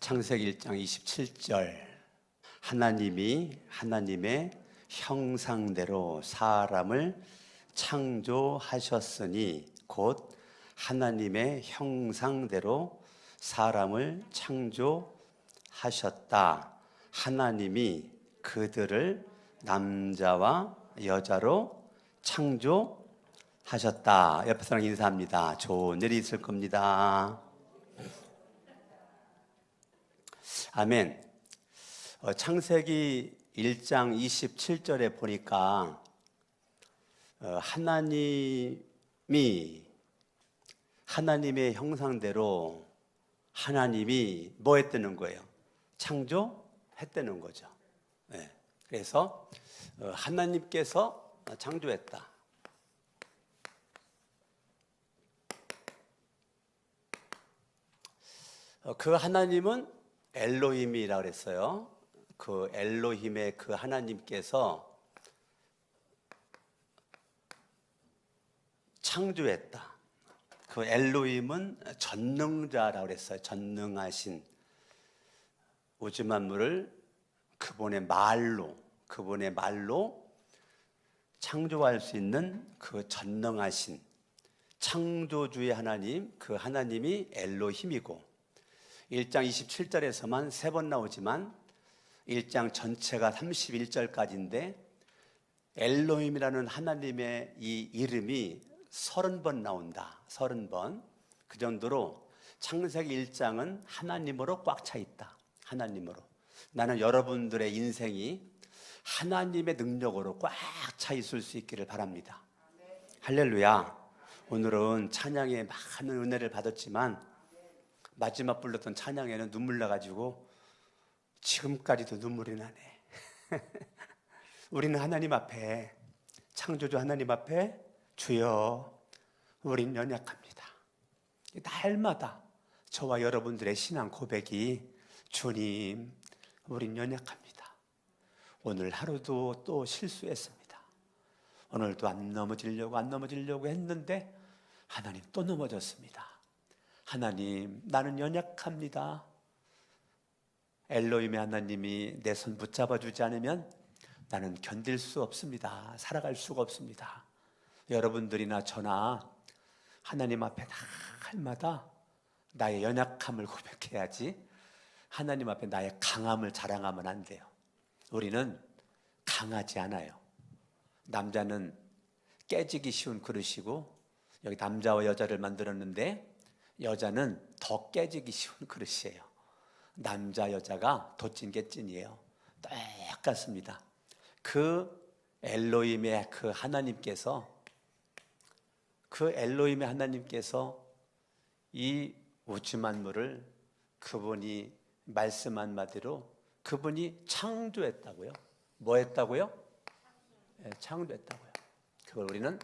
창세기 1장 27절 하나님이 하나님의 형상대로 사람을 창조하셨으니 곧 하나님의 형상대로 사람을 창조하셨다. 하나님이 그들을 남자와 여자로 창조하셨다. 옆에 사람 인사합니다. 좋은 일이 있을 겁니다. 아멘. 창세기 1장 27절에 보니까 하나님이 하나님의 형상대로 하나님이 뭐 했다는 거예요? 창조했다는 거죠. 네. 그래서 하나님께서 창조했다. 그 하나님은 엘로힘이라고 그랬어요. 그 엘로힘의 그 하나님께서 창조했다. 그 엘로힘은 전능자라고 그랬어요. 전능하신 우주 만물을 그분의 말로 창조할 수 있는 그 전능하신 창조주의 하나님, 그 하나님이 엘로힘이고 1장 27절에서만 3번 나오지만 1장 전체가 31절까지인데 엘로힘이라는 하나님의 이 이름이 30번 나온다. 30번. 그 정도로 창세기 1장은 하나님으로 꽉 차 있다. 하나님으로. 나는 여러분들의 인생이 하나님의 능력으로 꽉 차 있을 수 있기를 바랍니다. 할렐루야. 오늘은 찬양에 많은 은혜를 받았지만 마지막 불렀던 찬양에는 눈물 나가지고 지금까지도 눈물이 나네. 우리는 하나님 앞에, 창조주 하나님 앞에 주여 우린 연약합니다. 날마다 저와 여러분들의 신앙 고백이 주님 우린 연약합니다. 오늘 하루도 또 실수했습니다. 오늘도 안 넘어지려고 했는데 하나님 또 넘어졌습니다. 하나님, 나는 연약합니다. 엘로힘의 하나님이 내 손 붙잡아 주지 않으면 나는 견딜 수 없습니다. 살아갈 수가 없습니다. 여러분들이나 저나 하나님 앞에 날마다 나의 연약함을 고백해야지 하나님 앞에 나의 강함을 자랑하면 안 돼요. 우리는 강하지 않아요. 남자는 깨지기 쉬운 그릇이고 여기 남자와 여자를 만들었는데 여자는 더 깨지기 쉬운 그릇이에요. 남자 여자가 덧진 게 찐이에요. 똑같습니다. 그 엘로힘의 그 하나님께서 이 우주 만물을 그분이 말씀한 바대로 그분이 창조했다고요. 뭐 했다고요? 네, 창조했다고요. 그걸 우리는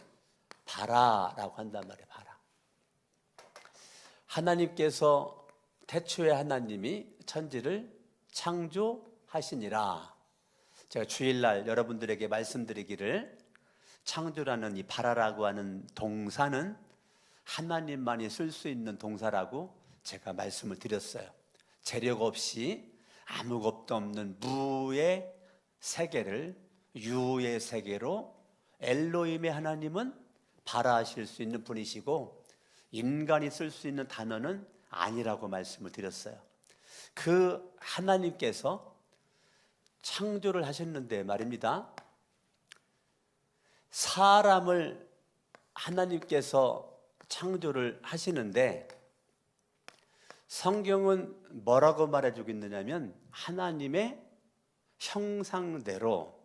바라라고 한단 말이에요. 바라. 하나님께서 태초에 하나님이 천지를 창조하시니라. 제가 주일날 여러분들에게 말씀드리기를 창조라는 이 바라라고 하는 동사는 하나님만이 쓸 수 있는 동사라고 제가 말씀을 드렸어요. 재력 없이 아무것도 없는 무의 세계를 유의 세계로 엘로힘의 하나님은 바라하실 수 있는 분이시고 인간이 쓸 수 있는 단어는 아니라고 말씀을 드렸어요. 그 하나님께서 창조를 하셨는데 말입니다. 사람을 하나님께서 창조를 하시는데 성경은 뭐라고 말해주고 있느냐면 하나님의 형상대로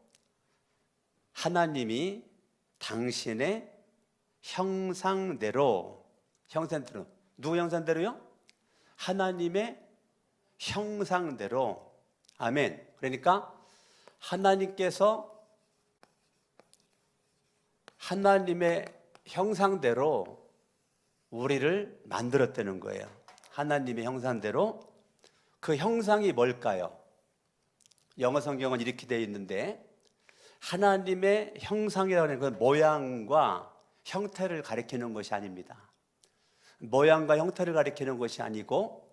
하나님이 당신의 형상대로 누구 형상대로요? 하나님의 형상대로. 아멘. 그러니까 하나님께서 하나님의 형상대로 우리를 만들었다는 거예요. 하나님의 형상대로. 그 형상이 뭘까요? 영어 성경은 이렇게 되어 있는데 하나님의 형상이라고 하는 건 모양과 형태를 가리키는 것이 아닙니다. 모양과 형태를 가리키는 것이 아니고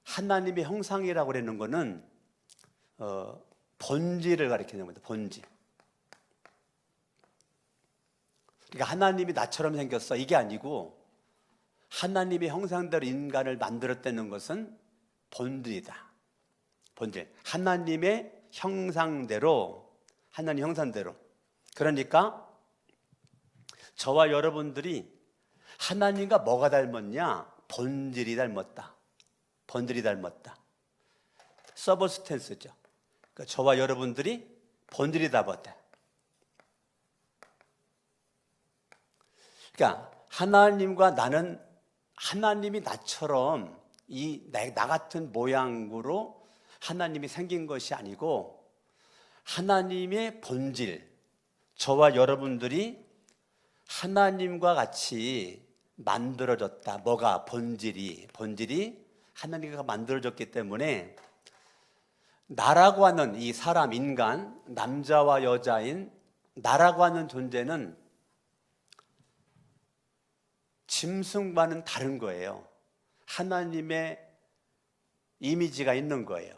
하나님의 형상이라고 그러는 거는 본질을 가리키는 겁니다. 본질. 그러니까 하나님이 나처럼 생겼어 이게 아니고 하나님의 형상대로 인간을 만들었다는 것은 본질이다. 본질. 하나님의 형상대로, 하나님 형상대로. 그러니까 저와 여러분들이 하나님과 뭐가 닮았냐? 본질이 닮았다. 본질이 닮았다. 서브스텐스죠. 그러니까 저와 여러분들이 본질이 닮았다. 그러니까 하나님과 나는 하나님이 나처럼 나 같은 모양으로 하나님이 생긴 것이 아니고 하나님의 본질, 저와 여러분들이 하나님과 같이 만들어졌다. 뭐가? 본질이 하나님과 만들어졌기 때문에 나라고 하는 이 사람, 인간, 남자와 여자인 나라고 하는 존재는 짐승과는 다른 거예요. 하나님의 이미지가 있는 거예요.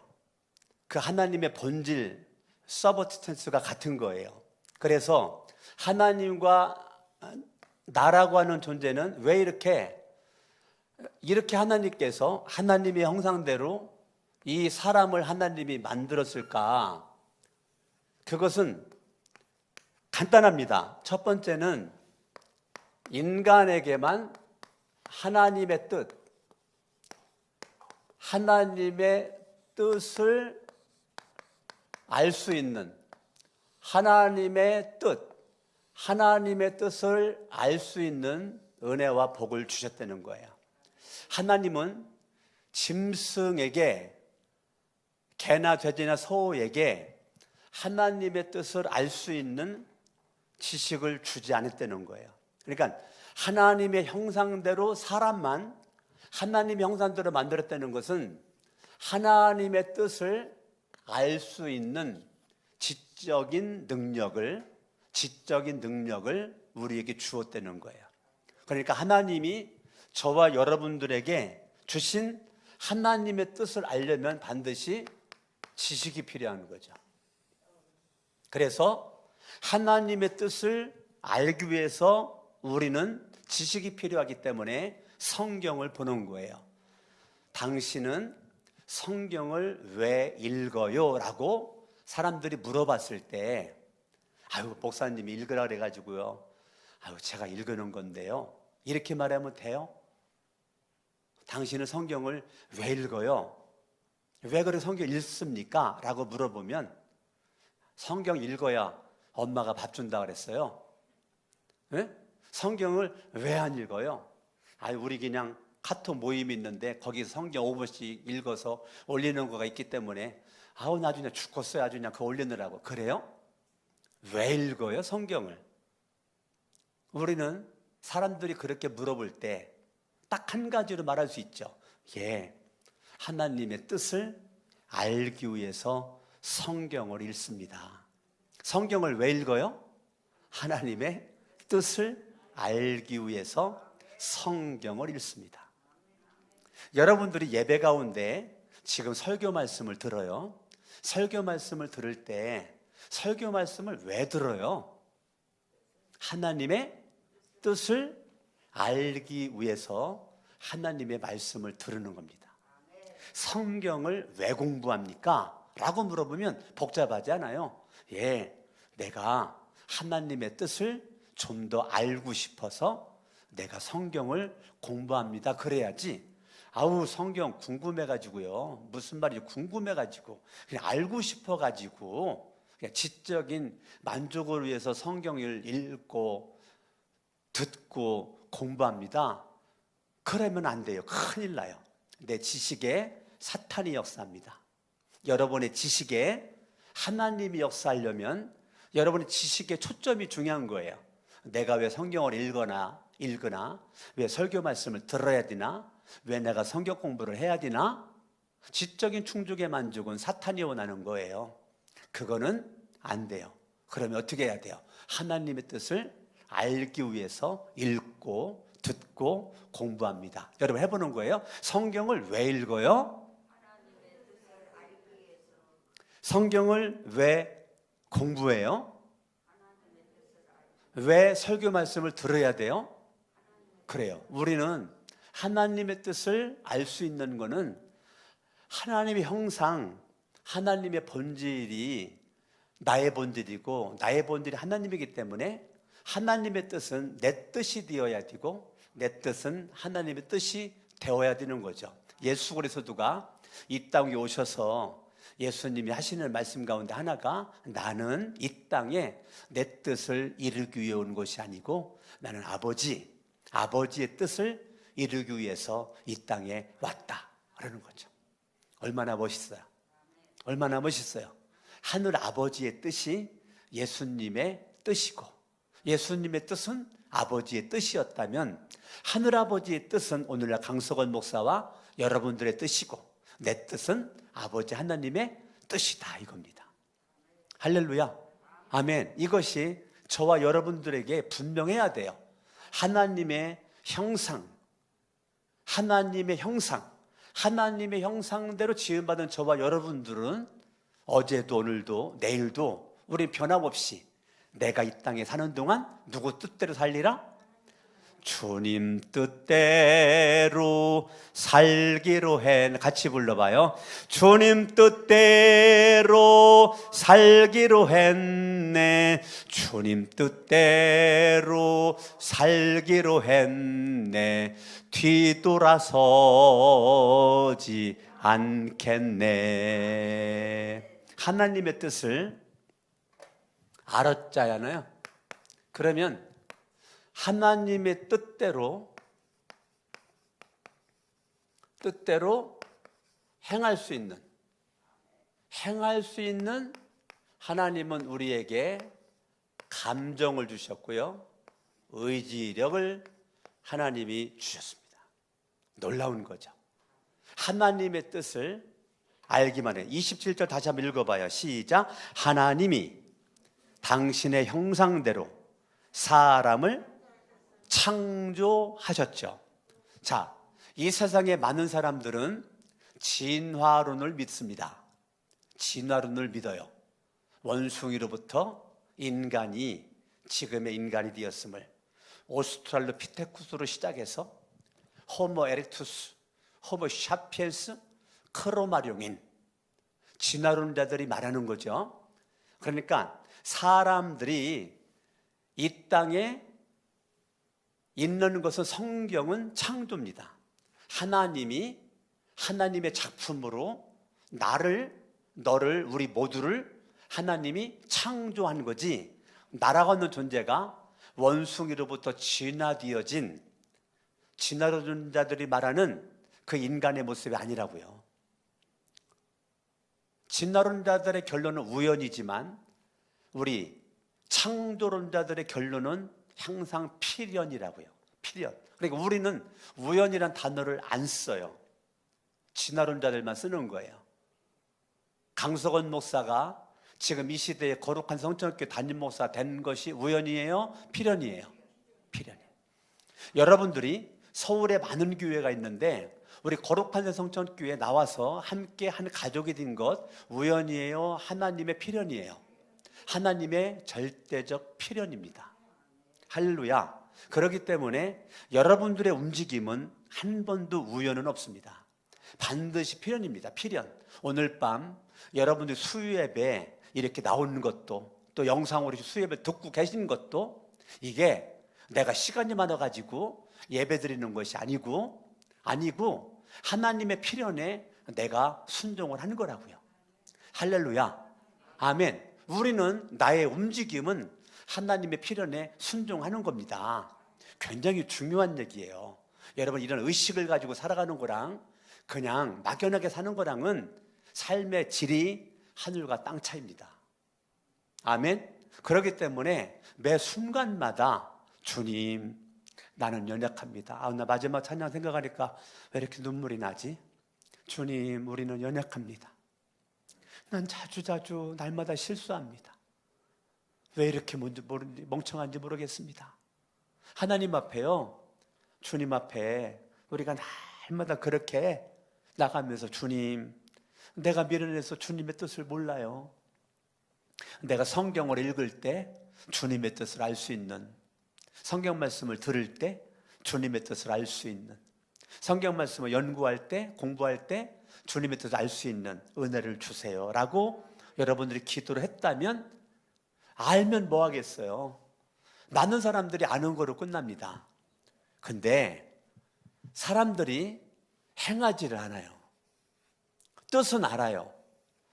그 하나님의 본질, 서브스텐스가 같은 거예요. 그래서 하나님과 나라고 하는 존재는 왜 이렇게 하나님께서 하나님의 형상대로 이 사람을 하나님이 만들었을까? 그것은 간단합니다. 첫 번째는 인간에게만 하나님의 뜻을 알 수 있는 하나님의 뜻을 알 수 있는 은혜와 복을 주셨다는 거예요. 하나님은 짐승에게, 개나 돼지나 소에게 하나님의 뜻을 알 수 있는 지식을 주지 않았다는 거예요. 그러니까 하나님의 형상대로 사람만 하나님의 형상대로 만들었다는 것은 하나님의 뜻을 알 수 있는 지적인 능력을 우리에게 주었다는 거예요. 그러니까 하나님이 저와 여러분들에게 주신 하나님의 뜻을 알려면 반드시 지식이 필요한 거죠. 그래서 하나님의 뜻을 알기 위해서 우리는 지식이 필요하기 때문에 성경을 보는 거예요. 당신은 성경을 왜 읽어요? 라고 사람들이 물어봤을 때 아유 목사님이 읽으라 그래가지고요. 아유 제가 읽는 건데요. 이렇게 말하면 돼요? 당신은 성경을 왜 읽어요? 왜 그래 성경 읽습니까? 라고 물어보면 성경 읽어야 엄마가 밥 준다 그랬어요. 네? 성경을 왜 안 읽어요? 아유 우리 그냥 카톡 모임이 있는데 거기서 성경 5분씩 읽어서 올리는 거가 있기 때문에 아우 나중에 죽겠어요. 아주 그냥 그거 올리느라고. 그래요? 왜 읽어요 성경을? 우리는 사람들이 그렇게 물어볼 때 딱 한 가지로 말할 수 있죠. 예, 하나님의 뜻을 알기 위해서 성경을 읽습니다. 성경을 왜 읽어요? 하나님의 뜻을 알기 위해서 성경을 읽습니다. 여러분들이 예배 가운데 지금 설교 말씀을 들어요. 설교 말씀을 들을 때 설교 말씀을 왜 들어요? 하나님의 뜻을 알기 위해서 하나님의 말씀을 들으는 겁니다. 성경을 왜 공부합니까? 라고 물어보면 복잡하지 않아요. 예, 내가 하나님의 뜻을 좀 더 알고 싶어서 내가 성경을 공부합니다. 그래야지 아우 성경 궁금해가지고요. 무슨 말인지 궁금해가지고 그냥 알고 싶어가지고 그냥 지적인 만족을 위해서 성경을 읽고 듣고 공부합니다. 그러면 안 돼요. 큰일 나요. 내 지식에 사탄이 역사합니다. 여러분의 지식에 하나님이 역사하려면 여러분의 지식에 초점이 중요한 거예요. 내가 왜 성경을 읽거나 왜 설교 말씀을 들어야 되나, 왜 내가 성경 공부를 해야 되나, 지적인 충족의 만족은 사탄이 원하는 거예요. 그거는 안 돼요. 그러면 어떻게 해야 돼요? 하나님의 뜻을 알기 위해서 읽고 듣고 공부합니다. 여러분 해보는 거예요. 성경을 왜 읽어요? 성경을 왜 공부해요? 왜 설교 말씀을 들어야 돼요? 그래요. 우리는 하나님의 뜻을 알 수 있는 것은 하나님의 형상, 하나님의 본질이 나의 본질이고 나의 본질이 하나님이기 때문에 하나님의 뜻은 내 뜻이 되어야 되고 내 뜻은 하나님의 뜻이 되어야 되는 거죠. 예수 그리스도가 이 땅에 오셔서 예수님이 하시는 말씀 가운데 하나가 나는 이 땅에 내 뜻을 이루기 위해 온 것이 아니고 나는 아버지의 뜻을 이루기 위해서 이 땅에 왔다 그러는 거죠. 얼마나 멋있어요. 얼마나 멋있어요. 하늘 아버지의 뜻이 예수님의 뜻이고 예수님의 뜻은 아버지의 뜻이었다면 하늘 아버지의 뜻은 오늘날 강석원 목사와 여러분들의 뜻이고 내 뜻은 아버지 하나님의 뜻이다 이겁니다. 할렐루야. 아멘. 이것이 저와 여러분들에게 분명해야 돼요. 하나님의 형상, 하나님의 형상대로 지음받은 저와 여러분들은 어제도 오늘도 내일도 우리 변함없이 내가 이 땅에 사는 동안 누구 뜻대로 살리라? 주님 뜻대로 살기로 같이 불러봐요. 주님 뜻대로 살기로 했네. 주님 뜻대로 살기로 했네. 뒤돌아서지 않겠네. 하나님의 뜻을 알았잖아요. 그러면 하나님의 뜻대로 행할 수 있는 하나님은 우리에게 감정을 주셨고요. 의지력을 하나님이 주셨습니다. 놀라운 거죠. 하나님의 뜻을 알기만 해. 27절 다시 한번 읽어봐요. 시작. 하나님이 당신의 형상대로 사람을 창조하셨죠. 자, 이 세상에 많은 사람들은 진화론을 믿습니다. 진화론을 믿어요. 원숭이로부터 인간이 지금의 인간이 되었음을, 오스트랄로피테쿠스로 시작해서 호모 에렉투스, 호모 샤피엔스, 크로마뇽인 진화론자들이 말하는 거죠. 그러니까 사람들이 이 땅에 있는 것은 성경은 창조입니다. 하나님이 하나님의 작품으로 너를, 우리 모두를 하나님이 창조한 거지, 나라고 하는 존재가 원숭이로부터 진화되어진 진화론자들이 말하는 그 인간의 모습이 아니라고요. 진화론자들의 결론은 우연이지만 우리 창조론자들의 결론은 항상 필연이라고요. 필연. 그러니까 우리는 우연이란 단어를 안 써요. 진화론자들만 쓰는 거예요. 강석원 목사가 지금 이 시대에 거룩한 성천교회 담임 목사 된 것이 우연이에요? 필연이에요? 필연이에요. 여러분들이 서울에 많은 교회가 있는데 우리 거룩한 성천교회에 나와서 함께 한 가족이 된 것 우연이에요? 하나님의 필연이에요? 하나님의 절대적 필연입니다. 할렐루야. 그렇기 때문에 여러분들의 움직임은 한 번도 우연은 없습니다. 반드시 필연입니다. 필연. 오늘 밤 여러분들이 수요예배 이렇게 나오는 것도, 또 영상으로 수요예배 듣고 계신 것도, 이게 내가 시간이 많아가지고 예배 드리는 것이 아니고 하나님의 필연에 내가 순종을 하는 거라고요. 할렐루야. 아멘. 우리는, 나의 움직임은 하나님의 필연에 순종하는 겁니다. 굉장히 중요한 얘기예요. 여러분, 이런 의식을 가지고 살아가는 거랑 그냥 막연하게 사는 거랑은 삶의 질이 하늘과 땅 차이입니다. 아멘. 그렇기 때문에 매 순간마다 주님, 나는 연약합니다. 나 마지막 찬양 생각하니까 왜 이렇게 눈물이 나지? 주님, 우리는 연약합니다. 난 자주자주 날마다 실수합니다. 왜 이렇게 멍청한지 모르겠습니다. 하나님 앞에요, 주님 앞에 우리가 날마다 그렇게 나가면서 주님, 내가 미련해서 주님의 뜻을 몰라요. 내가 성경을 읽을 때 주님의 뜻을 알 수 있는, 성경 말씀을 들을 때 주님의 뜻을 알 수 있는, 성경 말씀을 연구할 때, 공부할 때 주님의 뜻을 알 수 있는 은혜를 주세요 라고 여러분들이 기도를 했다면, 알면 뭐 하겠어요? 많은 사람들이 아는 거로 끝납니다. 근데 사람들이 행하지를 않아요. 뜻은 알아요.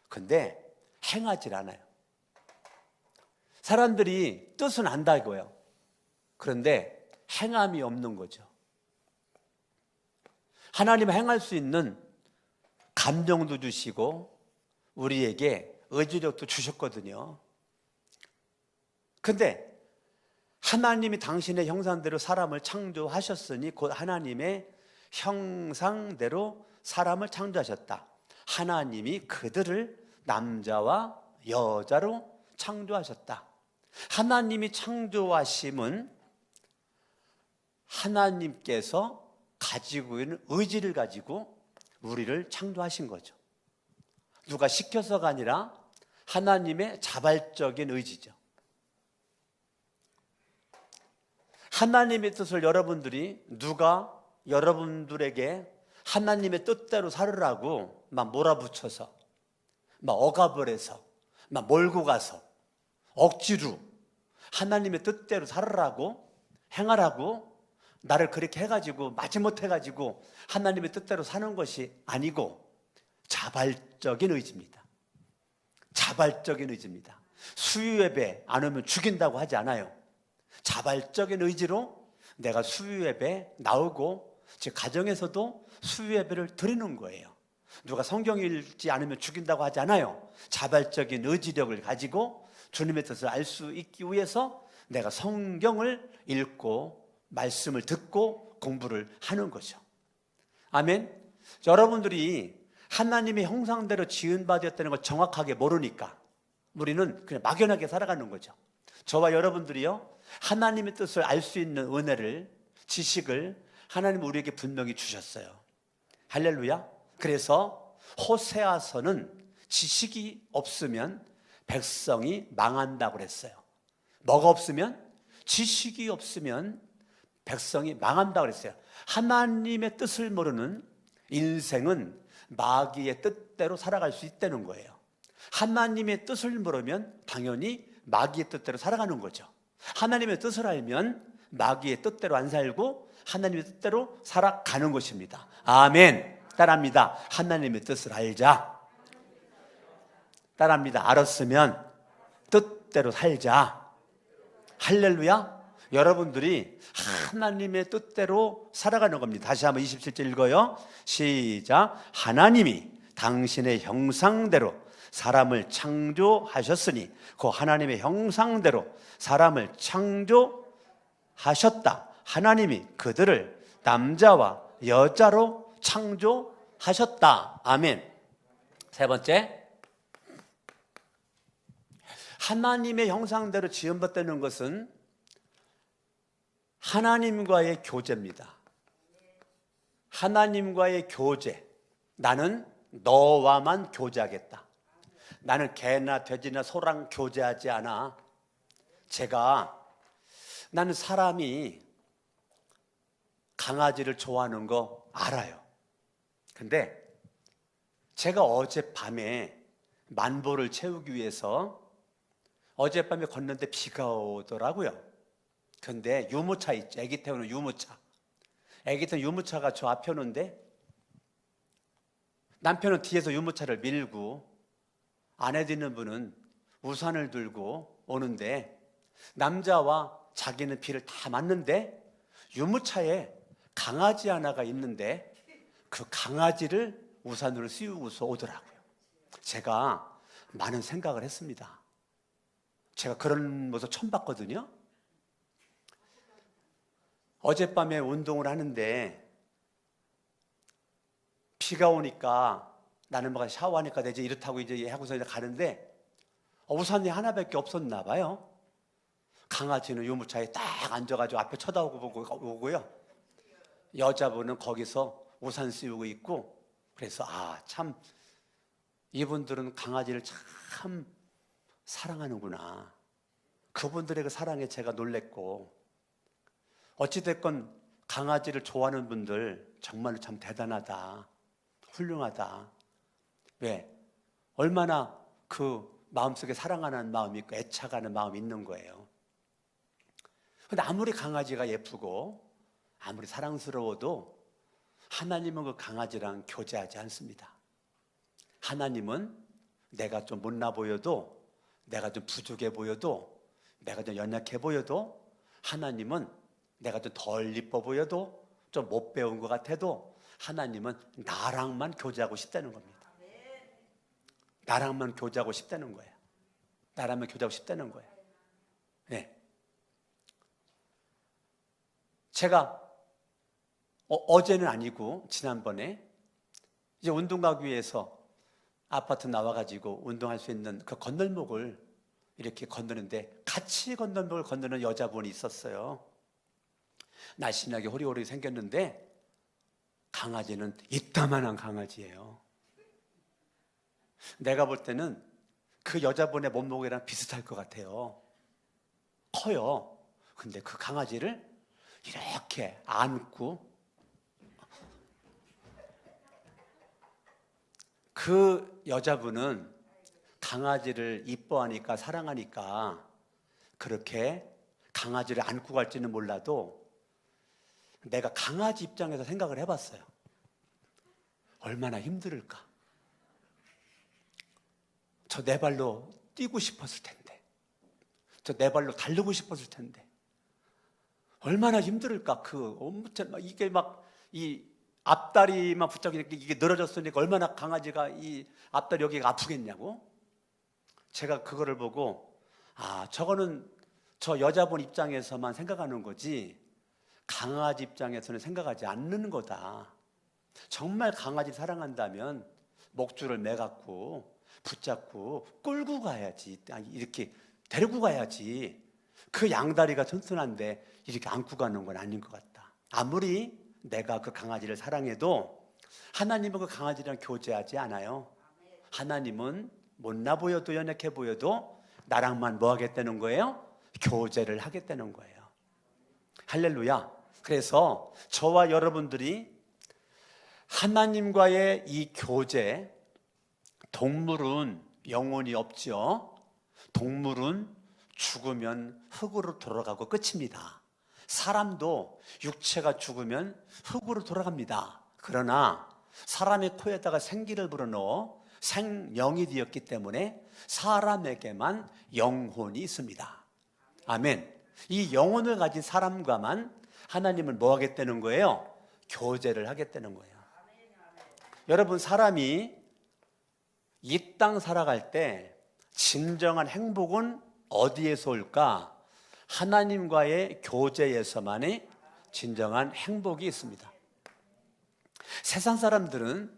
근데 행하지를 않아요. 사람들이 뜻은 안다고요. 그런데 행함이 없는 거죠. 하나님은 행할 수 있는 감정도 주시고 우리에게 의지력도 주셨거든요. 근데 하나님이 당신의 형상대로 사람을 창조하셨으니 곧 하나님의 형상대로 사람을 창조하셨다. 하나님이 그들을 남자와 여자로 창조하셨다. 하나님이 창조하심은 하나님께서 가지고 있는 의지를 가지고 우리를 창조하신 거죠. 누가 시켜서가 아니라 하나님의 자발적인 의지죠. 하나님의 뜻을 여러분들이, 누가 여러분들에게 하나님의 뜻대로 살으라고 막 몰아붙여서, 막 억압을 해서, 막 몰고 가서 억지로 하나님의 뜻대로 살으라고, 행하라고 나를 그렇게 해가지고 마지못해 가지고 하나님의 뜻대로 사는 것이 아니고 자발적인 의지입니다. 자발적인 의지입니다. 수유예배 안 오면 죽인다고 하지 않아요. 자발적인 의지로 내가 수유예배 나오고, 즉 가정에서도 수유예배를 드리는 거예요. 누가 성경 읽지 않으면 죽인다고 하지 않아요. 자발적인 의지력을 가지고 주님의 뜻을 알 수 있기 위해서 내가 성경을 읽고 말씀을 듣고 공부를 하는 거죠. 아멘. 여러분들이 하나님의 형상대로 지은받았다는 걸 정확하게 모르니까 우리는 그냥 막연하게 살아가는 거죠. 저와 여러분들이요, 하나님의 뜻을 알 수 있는 은혜를, 지식을 하나님은 우리에게 분명히 주셨어요. 할렐루야. 그래서 호세아서는 지식이 없으면 백성이 망한다고 그랬어요. 뭐가 없으면? 지식이 없으면 백성이 망한다고 그랬어요. 하나님의 뜻을 모르는 인생은 마귀의 뜻대로 살아갈 수 있다는 거예요. 하나님의 뜻을 모르면 당연히 마귀의 뜻대로 살아가는 거죠. 하나님의 뜻을 알면 마귀의 뜻대로 안 살고 하나님의 뜻대로 살아가는 것입니다. 아멘. 따라합니다. 하나님의 뜻을 알자. 따라합니다. 알았으면 뜻대로 살자. 할렐루야. 여러분들이 하나님의 뜻대로 살아가는 겁니다. 다시 한번 27절 읽어요. 시작. 하나님이 당신의 형상대로 사람을 창조하셨으니 그 하나님의 형상대로 사람을 창조하셨다. 하나님이 그들을 남자와 여자로 창조하셨다. 아멘. 세 번째, 하나님의 형상대로 지음받다는 것은 하나님과의 교제입니다. 하나님과의 교제. 나는 너와만 교제하겠다. 나는 개나 돼지나 소랑 교제하지 않아. 나는 사람이 강아지를 좋아하는 거 알아요. 근데 제가 어젯밤에 만보를 채우기 위해서 어젯밤에 걷는데 비가 오더라고요. 근데 유모차 있죠. 애기 태우는 유모차. 애기 태우는 유모차가 저 앞에 오는데 남편은 뒤에서 유모차를 밀고 안에 있는 분은 우산을 들고 오는데 남자와 자기는 비를 다 맞는데 유모차에 강아지 하나가 있는데 그 강아지를 우산으로 씌우고서 오더라고요. 제가 많은 생각을 했습니다. 제가 그런 모습 처음 봤거든요. 어젯밤에 운동을 하는데 비가 오니까 나는 뭐 샤워하니까 되지 이렇다고 이제 하고서 이제 가는데 우산이 하나밖에 없었나 봐요. 강아지는 유모차에 딱 앉아가지고 앞에 쳐다보고요. 여자분은 거기서 우산 씌우고 있고, 그래서 참 이분들은 강아지를 참 사랑하는구나. 그분들의 그 사랑에 제가 놀랬고, 어찌됐건 강아지를 좋아하는 분들 정말로 참 대단하다, 훌륭하다. 왜? 얼마나 그 마음속에 사랑하는 마음이 있고 애착하는 마음이 있는 거예요. 근데 아무리 강아지가 예쁘고 아무리 사랑스러워도 하나님은 그 강아지랑 교제하지 않습니다. 하나님은 내가 좀 못나 보여도, 내가 좀 부족해 보여도, 내가 좀 연약해 보여도, 하나님은 내가 좀 덜 이뻐 보여도, 좀 못 배운 것 같아도 하나님은 나랑만 교제하고 싶다는 겁니다. 나랑만 교제하고 싶다는 거예요. 나랑만 교제하고 싶다는 거예요. 네. 제가 어제는 아니고 지난번에 이제 운동 가기 위해서 아파트 나와가지고 운동할 수 있는 그 건널목을 이렇게 건너는데 같이 건널목을 건너는 여자분이 있었어요. 날씬하게 호리호리 생겼는데 강아지는 이따만한 강아지예요. 내가 볼 때는 그 여자분의 몸무게랑 비슷할 것 같아요. 커요. 근데 그 강아지를 이렇게 안고, 그 여자분은 강아지를 이뻐하니까 사랑하니까 그렇게 강아지를 안고 갈지는 몰라도 내가 강아지 입장에서 생각을 해봤어요. 얼마나 힘들을까. 저 네 발로 뛰고 싶었을 텐데, 저 네 발로 달리고 싶었을 텐데 얼마나 힘들을까. 그 엄청 이게 막 이 앞다리만 붙잡고 이게 늘어졌으니까 얼마나 강아지가 이 앞다리 여기가 아프겠냐고. 제가 그거를 보고 저거는 저 여자분 입장에서만 생각하는 거지 강아지 입장에서는 생각하지 않는 거다. 정말 강아지 사랑한다면 목줄을 매갖고 붙잡고 끌고 가야지, 이렇게 데리고 가야지. 그 양다리가 튼튼한데 이렇게 안고 가는 건 아닌 것 같다. 아무리 내가 그 강아지를 사랑해도 하나님은 그 강아지랑 교제하지 않아요. 하나님은 못나 보여도 연약해 보여도 나랑만 뭐 하겠다는 거예요? 교제를 하겠다는 거예요. 할렐루야. 그래서 저와 여러분들이 하나님과의 이 교제, 동물은 영혼이 없죠. 동물은 죽으면 흙으로 돌아가고 끝입니다. 사람도 육체가 죽으면 흙으로 돌아갑니다. 그러나 사람의 코에다가 생기를 불어넣어 생명이 되었기 때문에 사람에게만 영혼이 있습니다. 아멘. 이 영혼을 가진 사람과만 하나님은 뭐 하겠다는 거예요? 교제를 하겠다는 거예요. 여러분, 사람이 이 땅 살아갈 때 진정한 행복은 어디에서 올까? 하나님과의 교제에서만이 진정한 행복이 있습니다. 세상 사람들은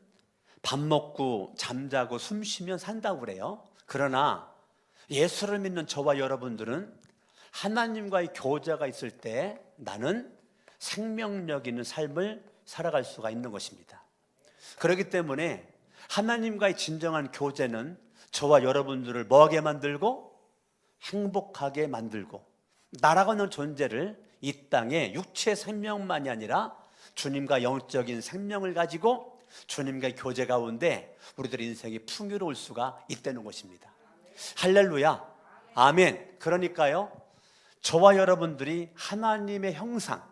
밥 먹고 잠자고 숨 쉬면 산다고 그래요. 그러나 예수를 믿는 저와 여러분들은 하나님과의 교제가 있을 때 나는 생명력 있는 삶을 살아갈 수가 있는 것입니다. 그렇기 때문에 하나님과의 진정한 교제는 저와 여러분들을 뭐하게 만들고 행복하게 만들고 나라고는 존재를 이 땅에 육체 생명만이 아니라 주님과 영적인 생명을 가지고 주님과의 교제 가운데 우리들의 인생이 풍요로울 수가 있다는 것입니다. 할렐루야. 아멘. 그러니까요, 저와 여러분들이 하나님의 형상,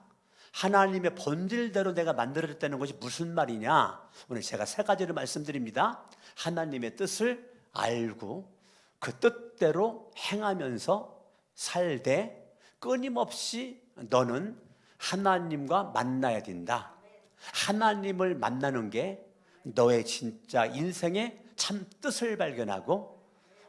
하나님의 본질대로 내가 만들어졌다는 것이 무슨 말이냐? 오늘 제가 세 가지를 말씀드립니다. 하나님의 뜻을 알고 그 뜻대로 행하면서 살되 끊임없이 너는 하나님과 만나야 된다. 하나님을 만나는 게 너의 진짜 인생의 참 뜻을 발견하고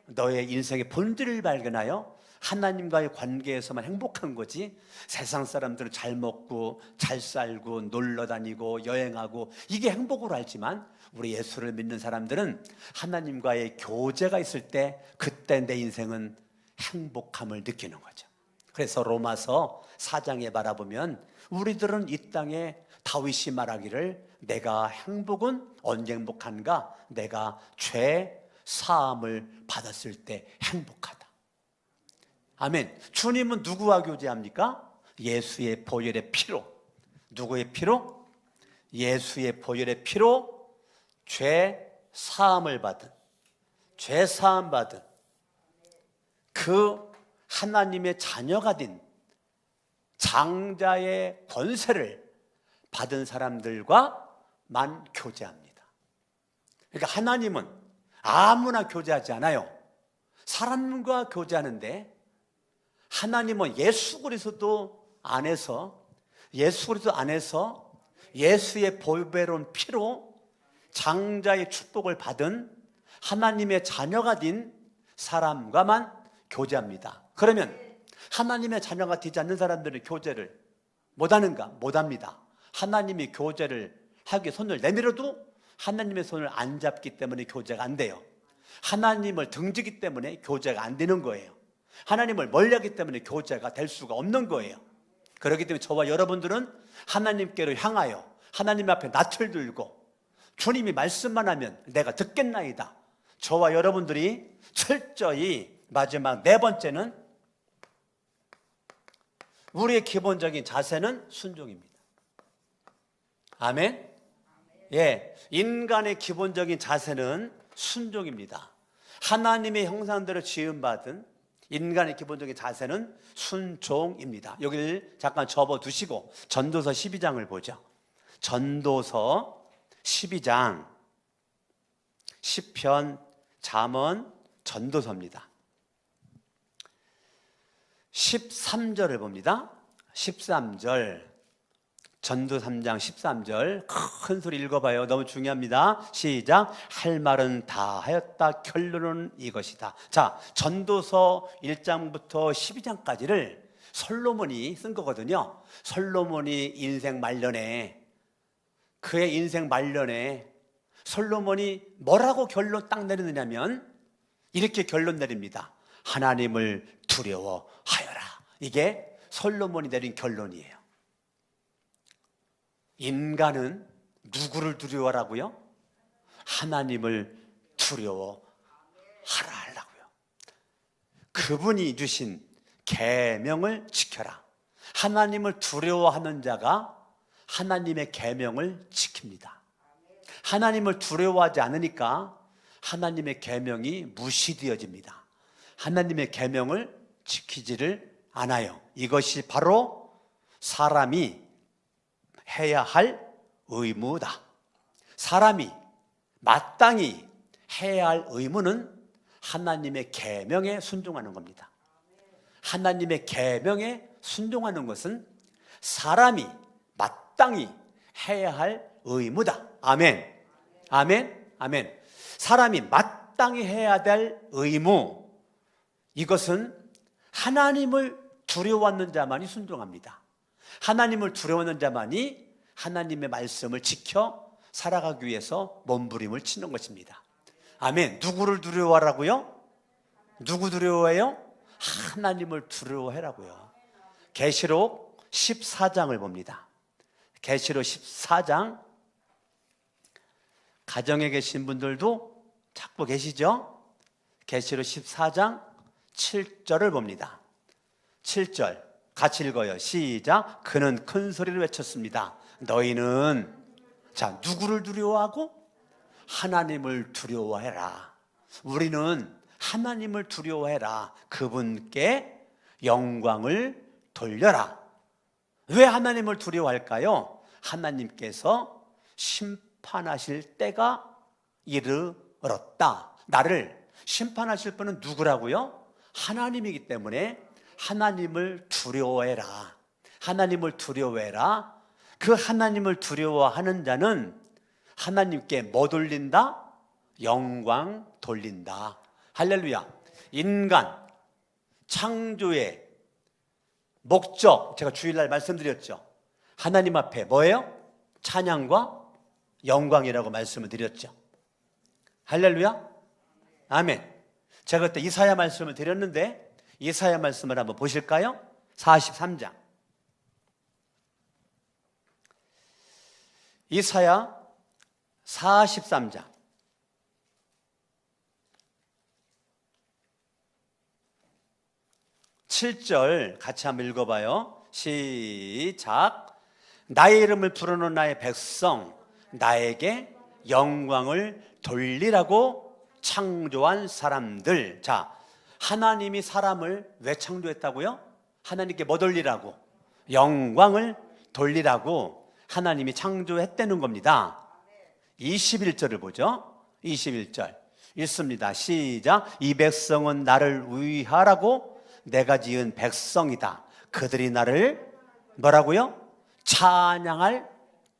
너의 인생의 본질을 발견하여 하나님과의 관계에서만 행복한 거지, 세상 사람들은 잘 먹고 잘 살고 놀러 다니고 여행하고 이게 행복으로 알지만 우리 예수를 믿는 사람들은 하나님과의 교제가 있을 때 그때 내 인생은 행복함을 느끼는 거죠. 그래서 로마서 4장에 바라보면 우리들은 이 땅에 다윗이 말하기를 내가 행복은 언제 행복한가? 내가 죄 사함을 받았을 때 행복하다. 아멘. 주님은 누구와 교제합니까? 예수의 보혈의 피로. 누구의 피로? 예수의 보혈의 피로 죄 사함을 받은, 죄 사함 받은 그 하나님의 자녀가 된 장자의 권세를 받은 사람들과만 교제합니다. 그러니까 하나님은 아무나 교제하지 않아요. 사람과 교제하는데 하나님은 예수 그리스도 안에서 예수의 보배로운 피로 장자의 축복을 받은 하나님의 자녀가 된 사람과만 교제합니다. 그러면 하나님의 자녀가 되지 않는 사람들은 교제를 못하는가? 못합니다. 하나님이 교제를 하기 손을 내밀어도 하나님의 손을 안 잡기 때문에 교제가 안 돼요. 하나님을 등지기 때문에 교제가 안 되는 거예요. 하나님을 멀리하기 때문에 교제가 될 수가 없는 거예요. 그렇기 때문에 저와 여러분들은 하나님께로 향하여 하나님 앞에 낯을 들고 주님이 말씀만 하면 내가 듣겠나이다. 저와 여러분들이 철저히 마지막 네 번째는 우리의 기본적인 자세는 순종입니다. 아멘? 예, 인간의 기본적인 자세는 순종입니다. 하나님의 형상대로 지음받은 인간의 기본적인 자세는 순종입니다. 여기를 잠깐 접어두시고 전도서 12장을 보죠. 전도서 12장, 시편, 잠언, 전도서입니다. 13절을 봅니다. 13절, 전도 3장 13절 큰 소리 읽어봐요. 너무 중요합니다. 시작. 할 말은 다 하였다. 결론은 이것이다. 자, 전도서 1장부터 12장까지를 솔로몬이 쓴 거거든요. 솔로몬이 인생 말년에, 그의 인생 말년에 솔로몬이 뭐라고 결론 딱 내리느냐면 이렇게 결론 내립니다. 하나님을 두려워하여라. 이게 솔로몬이 내린 결론이에요. 인간은 누구를 두려워하라고요? 하나님을 두려워하라 하려고요. 그분이 주신 계명을 지켜라. 하나님을 두려워하는 자가 하나님의 계명을 지킵니다. 하나님을 두려워하지 않으니까 하나님의 계명이 무시되어집니다. 하나님의 계명을 지키지를 않아요. 이것이 바로 사람이 해야 할 의무다. 사람이 마땅히 해야 할 의무는 하나님의 계명에 순종하는 겁니다. 하나님의 계명에 순종하는 것은 사람이 마땅히 해야 할 의무다. 아멘. 아멘. 아멘. 사람이 마땅히 해야 될 의무, 이것은 하나님을 두려워하는 자만이 순종합니다. 하나님을 두려워하는 자만이 하나님의 말씀을 지켜 살아가기 위해서 몸부림을 치는 것입니다. 아멘. 누구를 두려워하라고요? 누구 두려워해요? 하나님을 두려워하라고요. 계시록 14장을 봅니다. 계시록 14장, 가정에 계신 분들도 찾고 계시죠? 계시록 14장 7절을 봅니다. 7절 같이 읽어요. 시작. 그는 큰 소리를 외쳤습니다. 너희는, 자, 누구를 두려워하고? 하나님을 두려워해라. 우리는 하나님을 두려워해라. 그분께 영광을 돌려라. 왜 하나님을 두려워할까요? 하나님께서 심판하실 때가 이르렀다. 나를 심판하실 분은 누구라고요? 하나님이기 때문에 하나님을 두려워해라. 하나님을 두려워해라. 그 하나님을 두려워하는 자는 하나님께 뭐 돌린다? 영광 돌린다. 할렐루야. 인간 창조의 목적, 제가 주일날 말씀드렸죠. 하나님 앞에 뭐예요? 찬양과 영광이라고 말씀을 드렸죠. 할렐루야. 아멘. 제가 그때 이사야 말씀을 드렸는데 이사야 말씀을 한번 보실까요? 43장. 이사야 43장 27절 같이 한번 읽어봐요. 시작. 나의 이름을 부르는 나의 백성, 나에게 영광을 돌리라고 창조한 사람들. 자, 하나님이 사람을 왜 창조했다고요? 하나님께 뭐 돌리라고? 영광을 돌리라고 하나님이 창조했다는 겁니다. 21절을 보죠. 21절 읽습니다. 시작. 이 백성은 나를 위하라고 내가 지은 백성이다. 그들이 나를 뭐라고요? 찬양할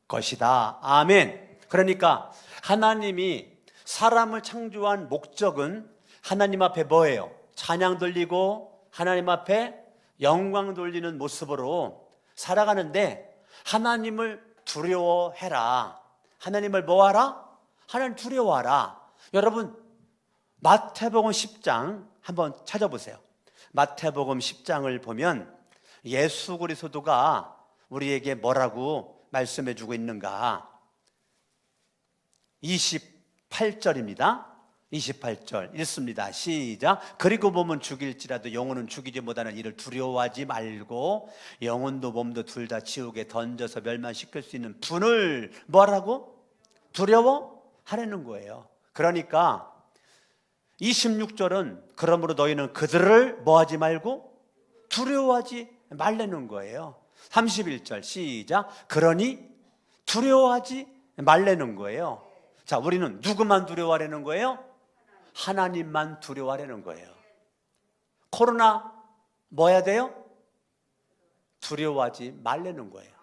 것이다. 아멘. 그러니까 하나님이 사람을 창조한 목적은 하나님 앞에 뭐예요? 찬양 돌리고 하나님 앞에 영광 돌리는 모습으로 살아가는데, 하나님을 두려워해라. 하나님을 뭐하라? 하나님 두려워하라. 여러분, 마태복음 10장 한번 찾아보세요. 마태복음 10장을 보면 예수 그리스도가 우리에게 뭐라고 말씀해 주고 있는가? 28절입니다. 28절 읽습니다. 시작. 그리고 몸은 죽일지라도 영혼은 죽이지 못하는 이를 두려워하지 말고 영혼도 몸도 둘 다 지옥에 던져서 멸망시킬 수 있는 분을 뭐라고? 두려워하라는 거예요. 그러니까 26절은 그러므로 너희는 그들을 뭐하지 말고 두려워하지 말라는 거예요. 31절 시작. 그러니 두려워하지 말라는 거예요. 자, 우리는 누구만 두려워하라는 거예요? 하나님만 두려워하라는 거예요. 코로나 뭐 해야 돼요? 두려워하지 말라는 거예요.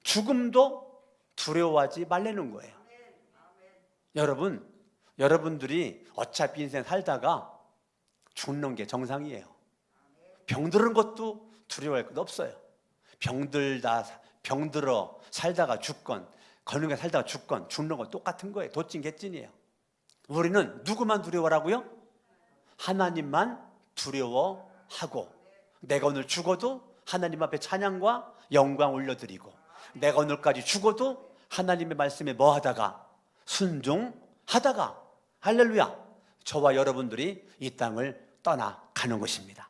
죽음도 두려워하지 말라는 거예요. 여러분들이 어차피 인생 살다가 죽는 게 정상이에요. 병드는 것도 두려워할 것도 없어요. 병들어 살다가 죽건 건강하게 살다가 죽건 죽는 건 똑같은 거예요. 도찐 개찐이에요. 우리는 누구만 두려워하라고요? 하나님만 두려워하고, 내가 오늘 죽어도 하나님 앞에 찬양과 영광 올려드리고, 내가 오늘까지 죽어도 하나님의 말씀에 뭐 하다가? 순종하다가, 할렐루야, 저와 여러분들이 이 땅을 떠나가는 것입니다.